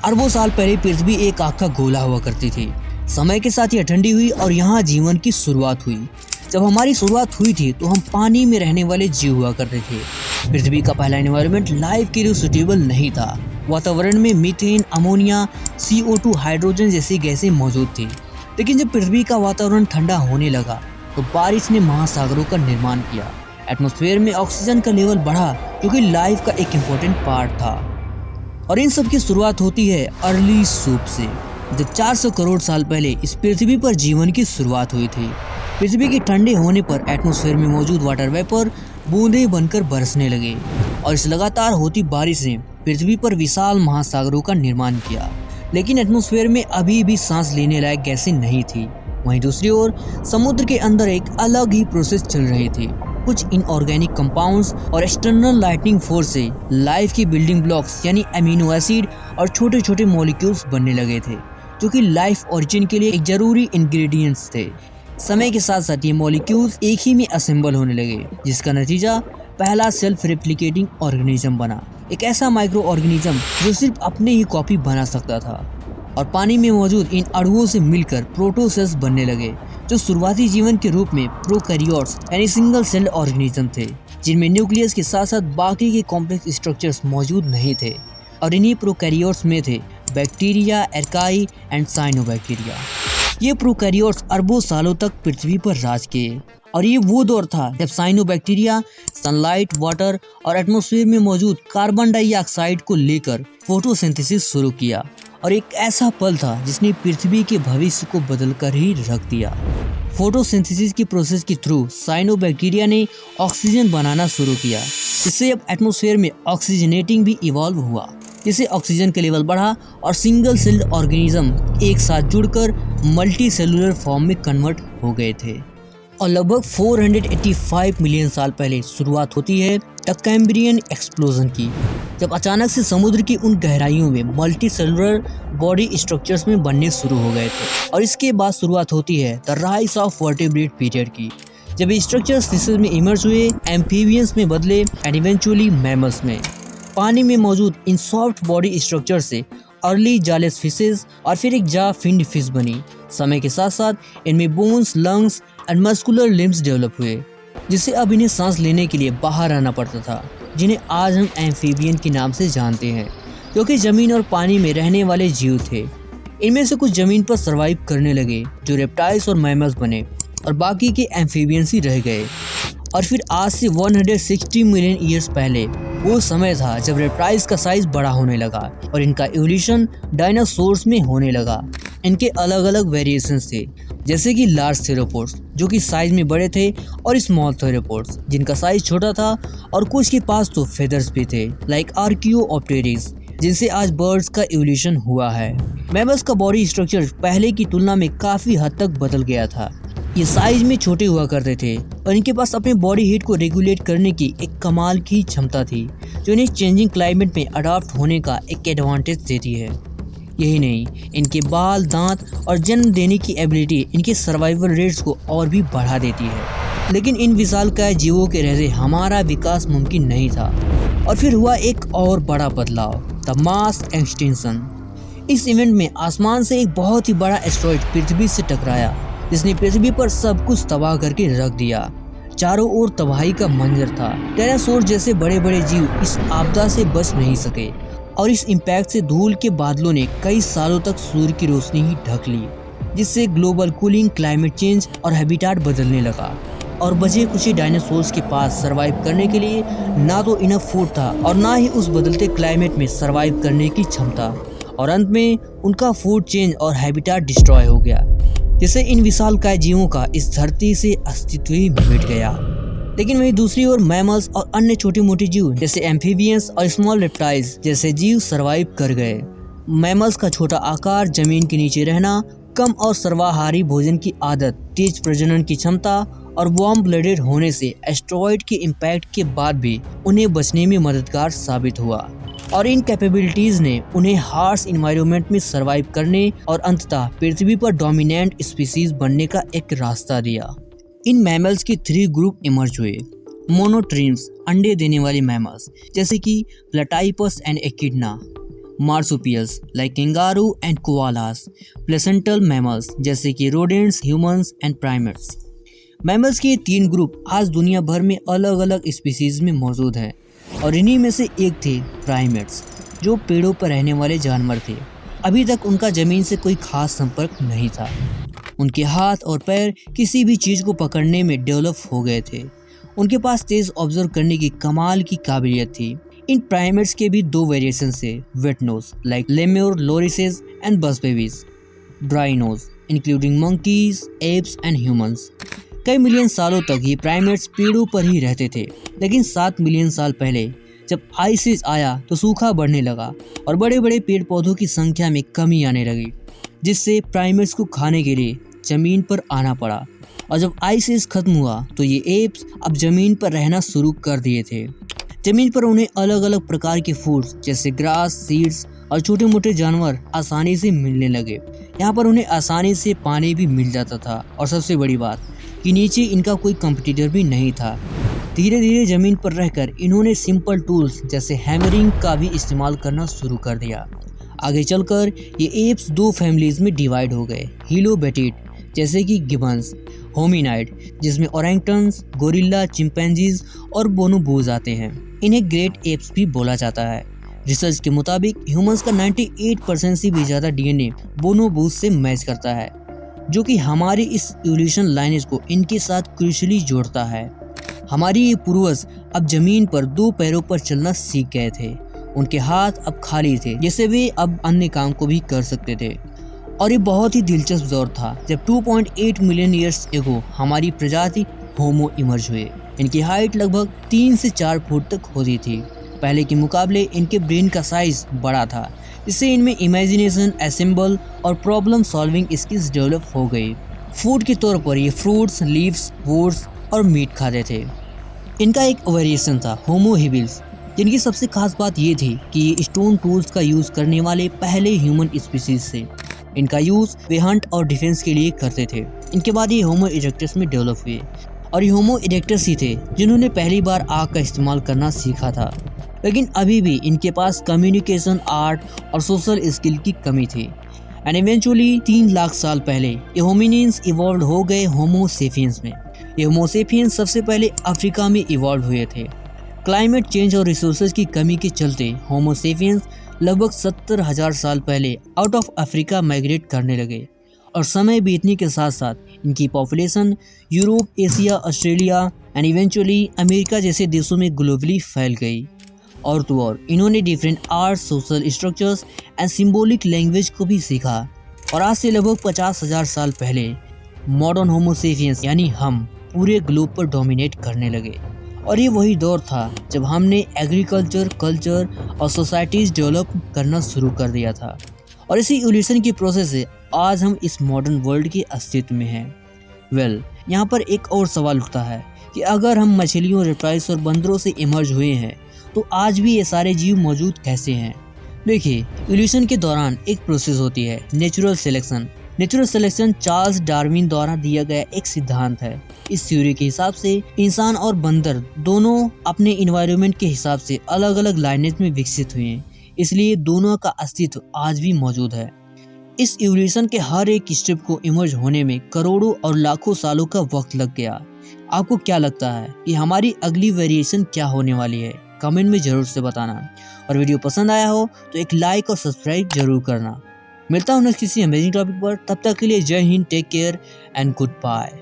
अरबों साल पहले पृथ्वी एक आग का गोला हुआ करती थी। समय के साथ यह ठंडी हुई और यहाँ जीवन की शुरुआत हुई। जब हमारी शुरुआत हुई थी तो हम पानी में रहने वाले जीव हुआ करते थे। पृथ्वी का पहला एनवायरनमेंट लाइफ के लिए सुटेबल नहीं था। वातावरण में मीथेन, अमोनिया, CO2, हाइड्रोजन जैसी गैसें मौजूद थी। लेकिन जब पृथ्वी का वातावरण ठंडा होने लगा तो बारिश ने महासागरों का निर्माण किया। एटमॉस्फेयर में ऑक्सीजन का लेवल बढ़ा जो कि लाइफ का एक इम्पोर्टेंट पार्ट था। और इन सब की शुरुआत होती है अर्ली सूप से, जब 400 करोड़ साल पहले इस पृथ्वी पर जीवन की शुरुआत हुई थी। पृथ्वी के ठंडे होने पर एटमॉस्फेयर में मौजूद वाटर वेपर बूंदें बनकर बरसने लगे और इस लगातार होती बारिश ने पृथ्वी पर विशाल महासागरों का निर्माण किया। लेकिन एटमॉस्फेयर में अभी भी सांस लेने लायक गैसें नहीं थी। वहीं दूसरी ओर समुद्र के अंदर एक अलग ही प्रोसेस चल रही थी। कुछ इनऑर्गेनिक कंपाउंड्स और एक्सटर्नल लाइटनिंग फोर्स से लाइफ की बिल्डिंग ब्लॉक्स यानी अमीनो एसिड और छोटे छोटे मॉलिक्यूल्स बनने लगे थे, जो कि लाइफ ओरिजिन के लिए एक जरूरी इंग्रेडिएंट्स थे। समय के साथ साथ ये मॉलिक्यूल्स एक ही में असेंबल होने लगे, जिसका नतीजा पहला सेल्फ रेप्लिकेटिंग ऑर्गेनिज्म बना। एक ऐसा माइक्रो ऑर्गेनिज्म जो सिर्फ अपने ही कॉपी बना सकता था। और पानी में मौजूद इन अणुओं से मिलकर प्रोटोसेल्स बनने लगे, जो शुरुआती जीवन के रूप में प्रोकैरियोट्स यानी सिंगल सेल्ड ऑर्गेनिज्म थे, जिनमें न्यूक्लियस के साथ साथ बाकी के कॉम्प्लेक्स स्ट्रक्चर्स मौजूद नहीं थे। और इन्हीं प्रोकैरियोट्स में थे बैक्टीरिया, एर्काई एंड साइनोबैक्टीरिया। ये प्रोकैरियोट्स अरबों सालों तक पृथ्वी पर राज किए। और ये वो दौर था जब साइनोबैक्टीरिया सनलाइट, वाटर और एटमॉस्फेयर में मौजूद कार्बन डाइऑक्साइड को लेकर फोटोसिंथेसिस शुरू किया। और एक ऐसा पल था जिसने पृथ्वी के भविष्य को बदलकर ही रख दिया। फोटोसिंथेसिस की प्रोसेस के थ्रू साइनोबैक्टीरिया ने ऑक्सीजन बनाना शुरू किया। इससे अब एटमॉस्फेयर में ऑक्सीजनेटिंग भी इवॉल्व हुआ, जिससे ऑक्सीजन का लेवल बढ़ा और सिंगल सेल्ड ऑर्गेनिज्म एक साथ जुड़कर मल्टी सेलुलर फॉर्म में कन्वर्ट हो गए थे। और लगभग 485 मिलियन साल पहले शुरुआत होती है द कैम्ब्रियन एक्सप्लोजन की, जब अचानक से समुद्र की उन गहराइयों में मल्टी सेलुलर बॉडी स्ट्रक्चर्स में बनने शुरू हो गए थे। और इसके बाद शुरुआत होती है the rise of vertebrate period की, जब ये स्ट्रक्चर्स फिशेस में इमर्ज हुए, एम्फीबियंस में बदले एंड इवेंचुअली मैमल्स में। पानी में मौजूद इन सॉफ्ट बॉडी स्ट्रक्चर से अर्ली जालेस फिशेस और फिर एक जा फिन्ड फिश बनी। समय के साथ साथ इनमें bones, lungs and muscular limbs develop हुए, जिससे अब इन्हें सांस लेने के लिए बाहर आना पड़ता था, जिन्हें आज हम एम्फीबियन के नाम से जानते हैं, क्योंकि जमीन और पानी में रहने वाले जीव थे। इनमें से कुछ जमीन पर सर्वाइव करने लगे, जो रेप्टाइल्स और मैमल्स बने, और बाकी के एम्फीबियंस ही रह गए। और फिर आज से 160 मिलियन ईयर्स पहले वो समय था जब रेप्टाइल्स का साइज बड़ा होने लगा और इनका इवोल्यूशन डायनासोर्स में होने लगा। इनके अलग अलग वेरिएशंस थे, जैसे कि लार्ज थेरोपोड्स जो कि साइज में बड़े थे, और स्मॉल थेरोपोड्स जिनका साइज छोटा था, और कुछ के पास तो फेदर्स भी थे लाइक आर्कियोप्टेरिस, जिनसे आज बर्ड्स का इवोल्यूशन हुआ है। मैमल्स का बॉडी स्ट्रक्चर पहले की तुलना में काफी हद तक बदल गया था। ये साइज में छोटे हुआ करते थे और इनके पास अपने बॉडी हीट को रेगुलेट करने की एक कमाल की क्षमता थी, जो इन्हें चेंजिंग क्लाइमेट में अडॉप्ट होने का एक एडवांटेज देती है। यही नहीं, इनके बाल, दांत और जन्म देने की एबिलिटी इनके सर्वाइवल रेट्स को और भी बढ़ा देती है। लेकिन इन विशालकाय जीवों के रहते हमारा विकास मुमकिन नहीं था। और फिर हुआ एक और बड़ा बदलाव, द मास एक्सटिंक्शन। इस इवेंट में आसमान से एक बहुत ही बड़ा एस्टेरॉयड पृथ्वी से टकराया, जिसने पृथ्वी पर सब कुछ तबाह करके रख दिया। चारों ओर तबाही का मंजर था। डायनासोर जैसे बड़े बड़े जीव इस आपदा से बच नहीं सके, और इस इम्पैक्ट से धूल के बादलों ने कई सालों तक सूर्य की रोशनी ही ढक ली, जिससे ग्लोबल कूलिंग, क्लाइमेट चेंज और हैबिटाट बदलने लगा। और बचे कुछ डायनासोर्स के पास सरवाइव करने के लिए ना तो इनफ फूड था और ना ही उस बदलते क्लाइमेट में सरवाइव करने की क्षमता। और अंत में उनका फूड चेंज और हैबिटाट डिस्ट्रॉय हो गया, जिससे इन विशालकाय जीवों का इस धरती से अस्तित्व ही मिट गया। लेकिन वहीं दूसरी ओर मैमल्स और अन्य छोटे मोटे जीव जैसे एम्फीबियंस और स्मॉल रेप्टाइल्स जैसे जीव सरवाइव कर गए। मैमल्स का छोटा आकार, जमीन के नीचे रहना, कम और सर्वाहारी भोजन की आदत, तेज प्रजनन की क्षमता और वार्म ब्लडेड होने से एस्टेरॉयड के इम्पैक्ट के बाद भी उन्हें बचने में मददगार साबित हुआ। और इन कैपेबिलिटीज ने उन्हें हार्श इन्वायरमेंट में सरवाइव करने और अंततः पृथ्वी पर डोमिनेंट स्पीसीज बनने का एक रास्ता दिया। इन मैमल्स के 3 ग्रुप इमर्ज हुए। मोनोट्रीम्स, अंडे देने वाले मैमल्स जैसे कि platypus and echidna, marsupials like kangaroo and koalas, placental mammals जैसे कि rodents, humans and primates. Mammals के 3 ग्रुप आज दुनिया भर में अलग अलग स्पीसीज में मौजूद हैं और इन्हीं में से एक थे प्राइमेट्स, जो पेड़ों पर रहने वाले जानवर थे। अभी तक उनका ज़मीन से कोई खास संपर्क नहीं था। उनके हाथ और पैर किसी भी चीज़ को पकड़ने में डेवलप हो गए थे। उनके पास तेज़ ऑब्जर्व करने की कमाल की काबिलियत थी। इन प्राइमेट्स के भी 2 वेरिएशन थे, wet nose like lemur lorises and bush babies, dry nose including monkeys, apes and humans. कई मिलियन सालों तक ये प्राइमेट्स पेड़ों पर ही रहते थे, लेकिन 7 मिलियन साल पहले जब आइस एज आया तो सूखा बढ़ने लगा और बड़े बड़े पेड़ पौधों की संख्या में कमी आने लगी, जिससे प्राइमेट्स को खाने के लिए ज़मीन पर आना पड़ा। और जब आइस एज खत्म हुआ तो ये एप्स अब ज़मीन पर रहना शुरू कर दिए थे। ज़मीन पर उन्हें अलग अलग प्रकार के फूड्स जैसे ग्रास, सीड्स और छोटे मोटे जानवर आसानी से मिलने लगे। यहाँ पर उन्हें आसानी से पानी भी मिल जाता था और सबसे बड़ी बात कि नीचे इनका कोई कंपटीटर भी नहीं था। धीरे धीरे ज़मीन पर रहकर इन्होंने सिंपल टूल्स जैसे हैमरिंग का भी इस्तेमाल करना शुरू कर दिया। आगे चलकर ये एप्स 2 फैमिलीज में डिवाइड हो गए, हीलोबैटिड जैसे कि गिबन्स, होमिनाइड जिसमें ओरंगटन्स, गोरिल्ला, चिंपैंजीज और बोनोबोज आते हैं। इन्हें ग्रेट एप्स भी बोला जाता है। रिसर्च के मुताबिक ह्यूमंस का 98% से भी ज़्यादा डीएनए बोनोबोज से मैच करता है, जो कि हमारी इस इवोल्यूशन लाइनेज को इनके साथ क्रूशियली जोड़ता है। हमारे ये पूर्वज अब जमीन पर 2 पैरों पर चलना सीख गए थे। उनके हाथ अब खाली थे, जिससे वे अब अन्य काम को भी कर सकते थे। और ये बहुत ही दिलचस्प दौर था जब 2.8 मिलियन ईयर्स एगो हमारी प्रजाति होमो इमर्ज हुए। इनकी हाइट लगभग 3 से 4 फुट तक होती थी। पहले के मुकाबले इनके ब्रेन का साइज बड़ा था, जिससे इनमें इमेजिनेशन, असेंबल और प्रॉब्लम सॉल्विंग स्किल्स डेवलप हो गई। फूड के तौर पर ये फ्रूट्स, लीव्स, वुड्स और मीट खाते थे। इनका एक वेरिएशन था होमो हेबिल्स, जिनकी सबसे खास बात ये थी कि ये स्टोन टूल्स का यूज़ करने वाले पहले ह्यूमन स्पीसीज थे। इनका यूज़ वे हंट और डिफेंस के लिए करते थे। इनके बाद ये होमो इरेक्टस में डेवलप हुए और ये होमो इरेक्टस ही थे जिन्होंने पहली बार आग का इस्तेमाल करना सीखा था। लेकिन अभी भी इनके पास कम्युनिकेशन, आर्ट और सोशल स्किल की कमी थी। एंड इवेंचुअली 3 लाख साल पहले ये होमिनिन्स इवॉल्व हो गए होमो सेपियंस में। ये होमो सेपियंस सबसे पहले अफ्रीका में इवॉल्व हुए थे। क्लाइमेट चेंज और रिसोर्सेज की कमी के चलते होमो सेपियंस लगभग 70,000 साल पहले आउट ऑफ अफ्रीका माइग्रेट करने लगे और समय बीतने के साथ साथ इनकी population Europe, Asia, Australia and eventually America जैसे देशों में ग्लोबली फैल गई। और तो और इन्होंने different art, social structures and symbolic language को भी सीखा। और आज से लगभग 50,000 साल पहले मॉडर्न होमो सेपियंस यानी हम पूरे ग्लोब पर डोमिनेट करने लगे। और ये वही दौर था जब हमने एग्रीकल्चर, कल्चर और सोसाइटीज़ डेवलप करना शुरू कर दिया था। और इसी इवोल्यूशन की प्रोसेस से आज हम इस मॉडर्न वर्ल्ड के अस्तित्व में हैं। यहाँ पर एक और सवाल उठता है कि अगर हम मछलियों, रेप्टाइल्स और बंदरों से इमर्ज हुए हैं तो आज भी ये सारे जीव मौजूद कैसे हैं? देखिए, इवोल्यूशन के दौरान एक प्रोसेस होती है, natural selection. Natural selection Charles Darwin द्वारा दिया गया एक सिद्धांत है। इस थ्योरी के हिसाब से इंसान और बंदर दोनों अपने इन्वायरमेंट के हिसाब से अलग अलग लाइनेज में विकसित हुए हैं, इसलिए दोनों का अस्तित्व आज भी मौजूद है। इस इवोल्यूशन के हर एक स्टेप को इमर्ज होने में करोड़ों और लाखों सालों का वक्त लग गया। आपको क्या लगता है कि हमारी अगली वेरिएशन क्या होने वाली है? कमेंट में जरूर से बताना। और वीडियो पसंद आया हो तो एक लाइक और सब्सक्राइब जरूर करना। मिलता हूँ नेक्स्ट किसी अमेजिंग टॉपिक पर। तब तक के लिए Jai Hind, take care and good bye.